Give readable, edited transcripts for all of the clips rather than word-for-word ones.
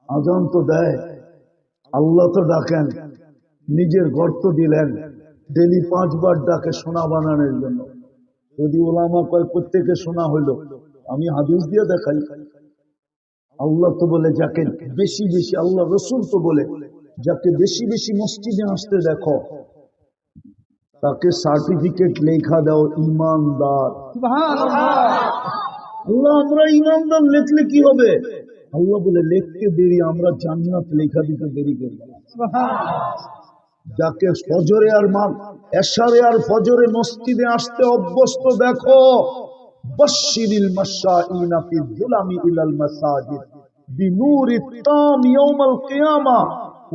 আজান তো দেয়, আল্লাহ তো ডাকেন, নিজের গর্ত দিলেন, ডেলি 5 বার ডাকে সোনা বানানোর জন্য। যদি ওলামা কয় প্রত্যেকে সোনা হইল, আমি হাদিস দিয়ে দেখাই। আল্লাহ তো বলে যাকে বেশি বেশি, আল্লাহ রসুল তো বলে যাকে বেশি বেশি মসজিদে আসতে দেখো তাকে সার্টিফিকেট লেখা দাও ইমানদার। আল্লাহ, আমরা ইমানদার লিখলে কি হবে? আল্লাহ বলে লিখতে দেরি, আমরা জান্নাত লেখা দিতে দেরি করব। যাকে ফজরে আর এশারে আর ফজরে মসজিদে আসতে অভ্যস্ত দেখো, বাশশিরিল মাশাঈনা ফি যুলামি ইলাল মাসাজিদ বিনূরি তাম ইয়াউমাল কিয়ামা।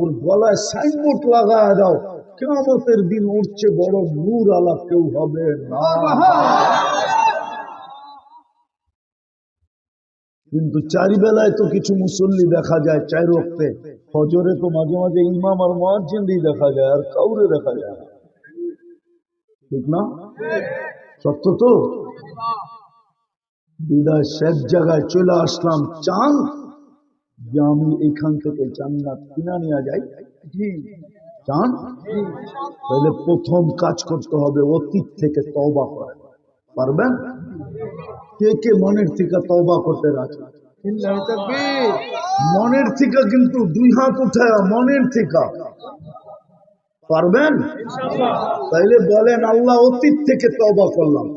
ওর গলায় সাইনবোর্ড লাগায় দাও, কিয়ামতের দিন উঠছে বড় নূর আলা কেউ হবে না। কিন্তু 4 বেলায় তো কিছু মুসল্লি দেখা যায়, 4 ওয়াক্তে। ফজরে তো মাঝে মাঝে ইমাম আর মুয়াজ্জিনই দেখা যায়, আর কাউরে দেখা যায় না। ঠিক না? সত্য তো? বিদায় শেষ জায়গায় চলে আসলাম, চান যে আমি এখান থেকে জান্নাত কিনা নিয়ে যাই। চান? তাহলে প্রথম কাজ করতে হবে অতীত থেকে তওবা করা। পারবেন? কে কে মনের থেকে তওবা করতে রাজি? মনের থেকে, কিন্তু 2 হাত উঠায় মনের থেকে পারবেন? তাইলে বলেন, আল্লাহ অতীত থেকে তওবা করলাম,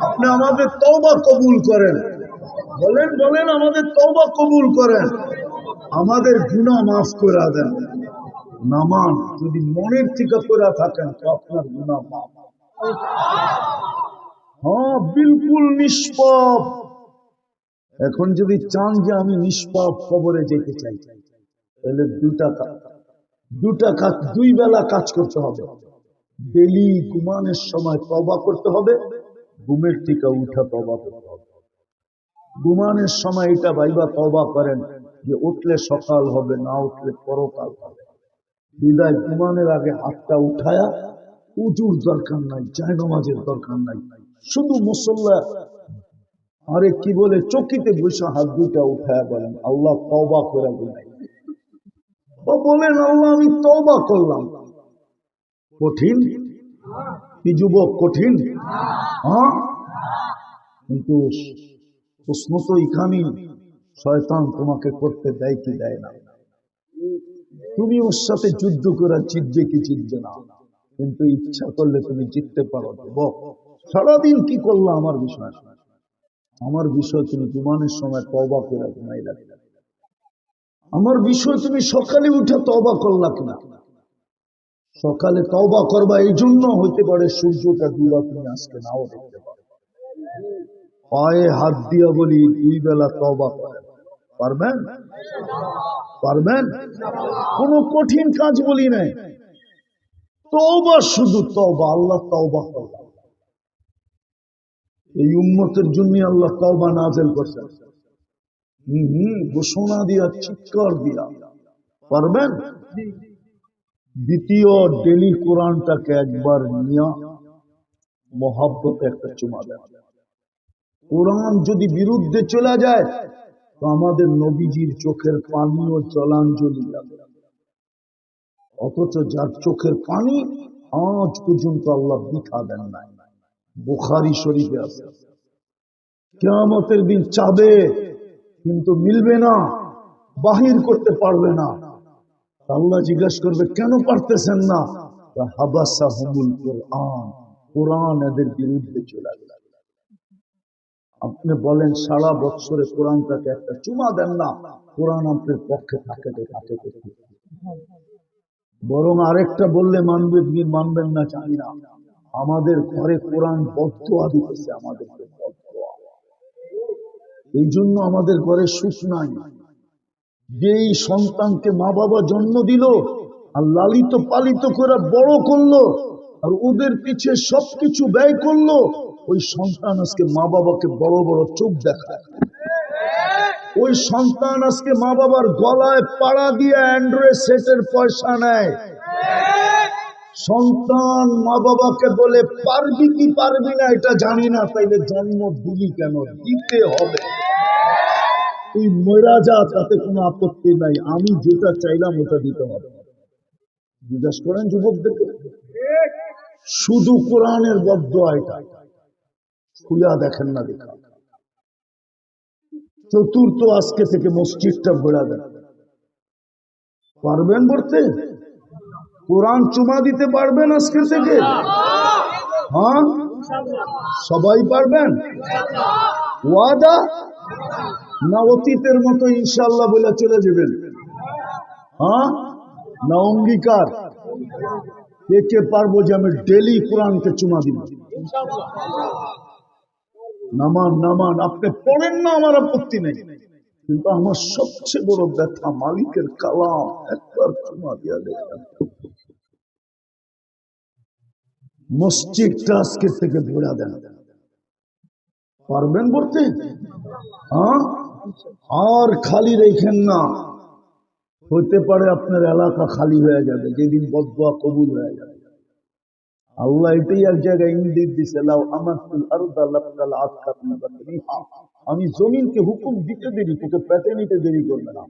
আপনি আমাদের তওবা কবুল করেন। বলেন বলেন, আমাদের তওবা কবুল করেন, আমাদের গুনাহ মাফ করে দেন। নামান যদি মনের থেকে করে থাকেন তো আপনার গুনাহ মাফ। হ্যাঁ, বিলকুল নিষ্পাপ। এখন যদি চান যে আমি নিষ্পাপ কবরে যেতে চাই, তাহলে 2 বেলা কাজ করতে হবে। ডেলি ঘুমানোর সময় তওবা করতে হবে, ঘুমের থেকে উঠা তওবা করতে হবে। ঘুমানোর সময় এটা ভাইবা তওবা করেন যে উঠলে সকাল হবে, না উঠলে পরকাল হবে। বিদায় ঘুমানোর আগে হাতটা উঠায়া, উজুর দরকার নাই, জায়নামাজের দরকার নাই, শুধু মুসল্লা আরে কি বলে চকিতে বসে হাত 2টা উঠায়া বলেন, আল্লাহ তওবা করে দিলাই। বলেন, আল্লাহ আমি তওবা করলাম। কঠিন কি যুবক? কঠিন? হ্যাঁ, কিন্তু প্রশ্ন তো এখানে, শয়তান তোমাকে করতে দেয় কি দেয় না? তুমি ওর সাথে যুদ্ধ করে জিতবে কি জিতবে না, কিন্তু ইচ্ছা করলে তুমি জিততে পারো। সারাদিন কি করলো আমার বিষয়? আমার বিষয় তুমি ঘুমানোর সময় তওবা করে ঘুমাই রাখলে। আমার বিষয় তুমি সকালে উঠে তওবা করলা কিনা। সকালে তওবা করবা, এই জন্য হইতে পারে সূর্যটা ডুবা তুমি আজকে নাও দেখতে পারো। পায়ে হাত দিয়া বলি, 2 বেলা তওবা করেন। পারবেন? পারবেন? কোনো কঠিন কাজ বলি নাই, তওবা, শুধু তওবা। আল্লাহ তওবা করলাম, এই উম্মতের জন্য আল্লাহ তওবা নাযিল করেছেন। ঘোষণা দিয়া, চিৎকার দিয়া। পারবেন? দ্বিতীয়, ডেলি কোরআনটাকে একবার নিয়া মহাব্বতে একটা চুমা দেন। কোরআন যদি বিরুদ্ধে চলে যায় তো আমাদের নবীজির চোখের পানিও জলাঞ্জলি লাগে। অথচ যার চোখের পানি আজ পর্যন্ত আল্লাহ বৃথা দেন নাই। বুখারী শরীফে আছে, কিয়ামতের দিন চাবে কিন্তু মিলবে না, বাহির করতে পারবে না। আল্লাহ জিজ্ঞাসা করবে, কেন পারতেছেন না? হাবাসাহুমুল কোরআন, কোরআন এদের বিরুদ্ধে চলে গেল। আপনি বলেন, সারা বছরে কোরআনটাকে একটা চুমা দেন না, কোরআন আপনার পক্ষে থাকে। বরং আরেকটা বললে মানবেন না জানি না, আমাদের ঘরে কোরআন বদদোয়া দিতেছে আমাদেরকে, বদদোয়া। এই জন্য আমাদের ঘরে সুখ নাই। যেই সন্তানকে মা বাবা জন্ম দিল আর লালিত পালিত করে বড় করলো আর ওদের পিছে সবকিছু ব্যয় করলো, ওই সন্তান আজকে মা বাবাকে বড় বড় চোখ দেখায়। ওই সন্তান আজকে মা বাবার গলায় পাড়া দিয়ে অ্যান্ড্রয়েড সেটের পয়সা নেয়। সন্তান মা বাবাকে বলে, পারবি কি পারবি না এটা জানি না, তাইলে জন্ম দিলি কেন? দিতে হবে। তুই মরা যা, তাতে কোনো আপত্তি নাই, আমি যেটা চাইলাম ওটা দিতে হবে। জিজ্ঞাসা করেন যুবকদেরকে, শুধু কোরআনের বদদোয়া এটা, খুলে দেখেন না দেখা। চতুর্থ, আজকে থেকে মসজিদটা ঘোরা দেন। পারবেন করতে? কোরআন চুমা দিতে পারবেন আজকে থেকে? হ্যাঁ, সবাই পারবেন? ওয়াদা না অতীতের মতো ইনশাআল্লাহ বলে চলে যাবেন? হ্যাঁ না অঙ্গীকার? কে কে পারবো যে আমি ডেলি কোরআনকে চুমা দিব? নামান নামান, আপনি পড়েন না, আমার আপত্তি নেই, কিন্তু আমার সবচেয়ে বড় ব্যথা মালিকের কালাম একবার চুমা দিয়া দেখেন। মসজিদটা আজকে থেকে ঘোরা দেন। পারবেন করতে? হ্যাঁ, আর খালি রেখেন না। হইতে পারে আপনার এলাকা খালি হয়ে যাবে যেদিন বদদোয়া কবুল হয়ে যাবে। আল্লাহ এটাই এক জায়গায় ইঙ্গিত দিছে, লাউ আমাতুল আরদা লাবতাল আতকাতনা বাতিহা, আমি জমিনকে হুকুম দিতে দেরি, তোকে পেটে নিতে দেরি করবে না।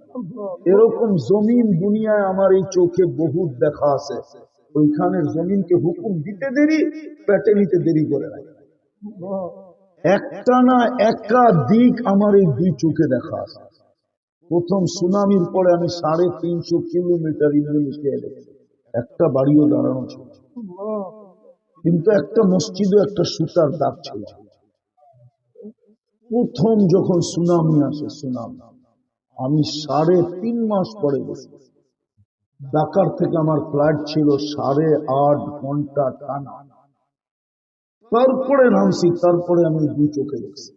এরকম জমিন দুনিয়ায় আমার এই চোখে বহুত দেখা আছে, ওইখানের জমিনকে হুকুম দিতে দেরি, পেটে নিতে দেরি করে না। একটা না একাধিক আমার এই দুই চোখে দেখা আছে। প্রথম সুনামির পরে আমি 350 কিলোমিটার ইন্দোনেশিয়া গেছি, একটা বাড়িও দাঁড়ানো ছিল, কিন্তু একটা মসজিদও একটা সুতার দাগ ছিল। প্রথম যখন সুনামি আসে, সুনামি আমি 3.5 মাস পরে গেছি। ঢাকার থেকে আমার ফ্লাইট ছিল 8.5 ঘন্টা টানা, তারপরে নামছি, তারপরে আমি দুই চোখে দেখছি।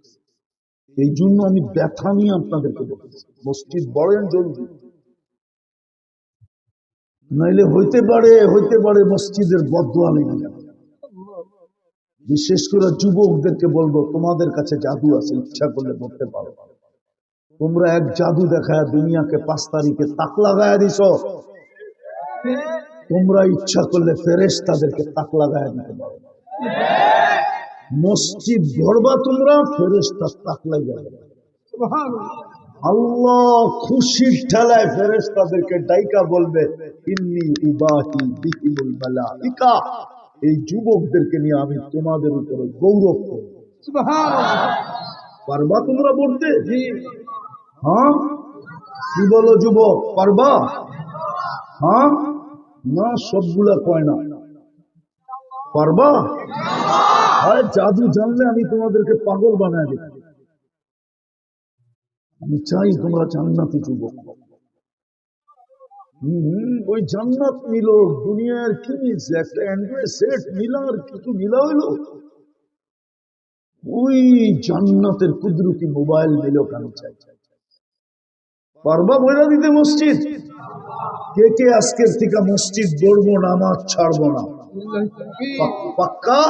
এই জন্য আমি ব্যথা নিয়ে আপনাদেরকে বলছি, মসজিদ বড়েন জলদি, নাইলে হইতে পারে মসজিদের বদদোয়া লেগে যাবে। বিশেষ করে যুবকদেরকে বলবো, তোমাদের কাছে জাদু আছে, ইচ্ছা করলে করতে পারো। তোমরা এক জাদু দেখায় দুনিয়াকে 5 তারিখে তাক লাগায় দিছ, তোমরা ইচ্ছা করলে ফেরেশতাদেরকে তাক লাগায় দিতে পারো। মসজিদ গড়বা তোমরা, ফেরেশতা তাক লাগাবে। আল্লাহ খুশির ঠেলায় ফেরেশতাদেরকে ডাইকা বলবে, ইন্নী উবাহি বিহিমুল মালাইকা, এই যুবকদেরকে নিয়ে আমি তোমাদের উপরে গৌরব করব। পারবা তোমরা বলতে? হ্যাঁ, কি বলো যুবক, পারবা? হ্যাঁ না, সবগুলা কয় না। পারবা? আরে জাদু জানলে আমি তোমাদেরকে পাগল বানায় দেব। আমি চাই তোমরা জান্নাতি যুবক। ওই জান্নাত নিল, দুনিয়ার কি নিচ্ছে, একটা অ্যান্ড্রয়েড সেট নিলা, আর কিছু নিলা হইলো, ওই জান্নাতের কুদরতি মোবাইল নিল কেন? চাই পারবা বইলা দিতে মসজিদ? কে কে আজকের থেকে মসজিদ গড়বো, নামাজ ছাড়বো না? পাক্কা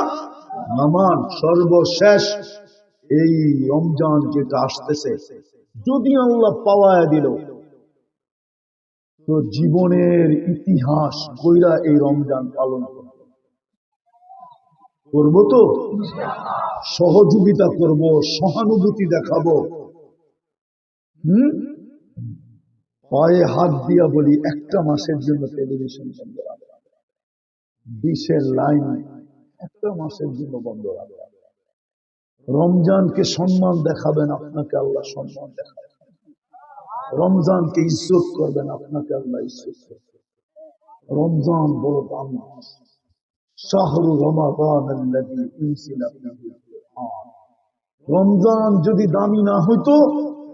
নামান। সর্বশেষ এই রমজান যেটা আসতেছে, যদি আল্লাহ পাওয়ায় দিল, তো জীবনের ইতিহাস কইরা এই রমজান পালন করবো। তো সহযোগিতা করব, সহানুভূতি দেখাবো। পায়ে হাত দিয়া বলি, একটা মাসের জন্য টেলিভিশন বন্ধ রাখা, ডিশের লাইন একটা মাসের জন্য বন্ধ রাখা। রমজানকে সম্মান দেখাবেন, আপনাকে আল্লাহ সম্মান দেখাবেন। রমজানকে ইজ্জত করবেন, আপনাকে আল্লাহ ইজ্জত করবেন। রমজান বড় দাম। শাহরু রমাদান আল্লাযী উনজিলা ফীহিল কুরআন। রমজান যদি দামি না হইতো,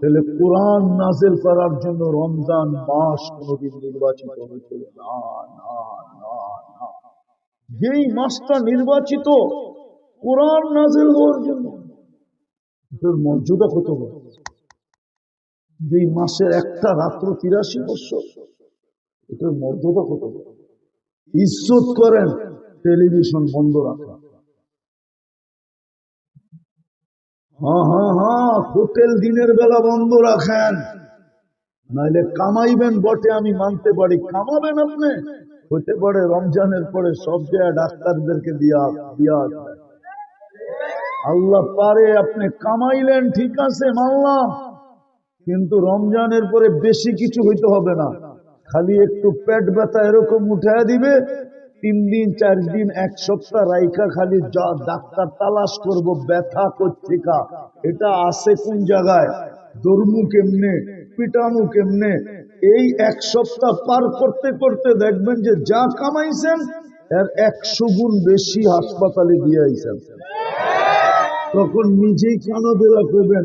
তাহলে কোরআন নাযিল করার জন্য রমজান মাস কোনদিন নির্বাচিত হইত না। যেই মাসটা নির্বাচিত কোরআন নাযিল হওয়ার জন্য, এটার মর্যাদা কত বড়। যেই মাসের একটা রাত্র 83 বছর, এটার মর্যাদা কত বড়। ইজ্জত করেন, টেলিভিশন বন্ধ রাখা। হ্যাঁ, হোটেল দিনের বেলা বন্ধ রাখেন, নাইলে কামাইবেন বটে, আমি মানতে পারি। কামাবেন আপনি, হতে পারে রমজানের পরে সব জায়গায় ডাক্তারদেরকে দিয়া আল্লাহ পারে, আপনি কামাইলেন, ঠিক আছে মানলাম, কিন্তু রমজানের পরে বেশি কিছু হইতে হবে না, খালি একটু পেট ব্যথা এরকম উঠায় দিবে, 3 দিন 4 দিন 1 সপ্তাহ রাইখা খালি যা ডাক্তার তালাশ করব ব্যথা কোত্থেকা, এটা আছে কোন জায়গায়, দরমু কেমনে, পিটামু কেমনে। এই 1 সপ্তাহ পার করতে করতে দেখবেন যে যা কামাইছেন এর 100 গুণ বেশি হাসপাতালে দিয়ে আইছেন। তখন নিজেই কানো বেলা করবেন,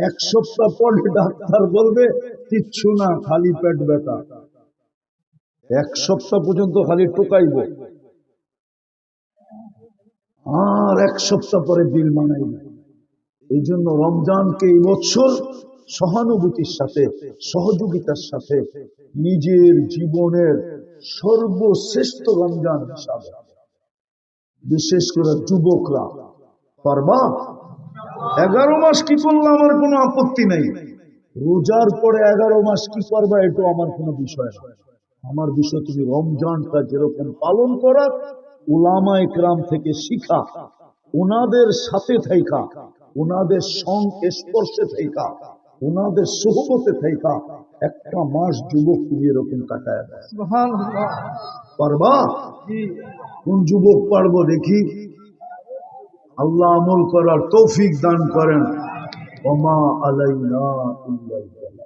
1 সপ্তাহ পরে ডাক্তার বলবে কিচ্ছু না, খালি পেট ব্যথা। 1 সপ্তাহ পর্যন্ত খালি টোকাইব, আর 1 সপ্তাহ পরে বিল মানাইব। এই জন্য রমজানকে এই বছর সহানুভূতির সাথে, সহযোগিতার সাথে নিজের জীবনের সর্বশ্রেষ্ঠ রমজান হিসাবে, বিশেষ করে যুবকরা পারবা। 11 মাস কি করলে আমার কোনো আপত্তি নাই, রোজার পরে 11 মাস কি করবা এটা আমার কোনো বিষয় না। আমার বিষয় তুমি রমজানটা যেরকম পালন করার উলামা ইকরাম থেকে শিখা, ওনাদের সাথে থাইকা, ওনাদের সংস্পর্শে থাইকা, ওনাদের সোহবতে থাইকা 1 মাস যুবক তুমি এরকম কাটায় দেয়। পারবা? কোন যুবক পারবো দেখি? আল্লাহ আমল করার তৌফিক দান করেন। ওমা আলাইনা ইল্লাল বালাগ।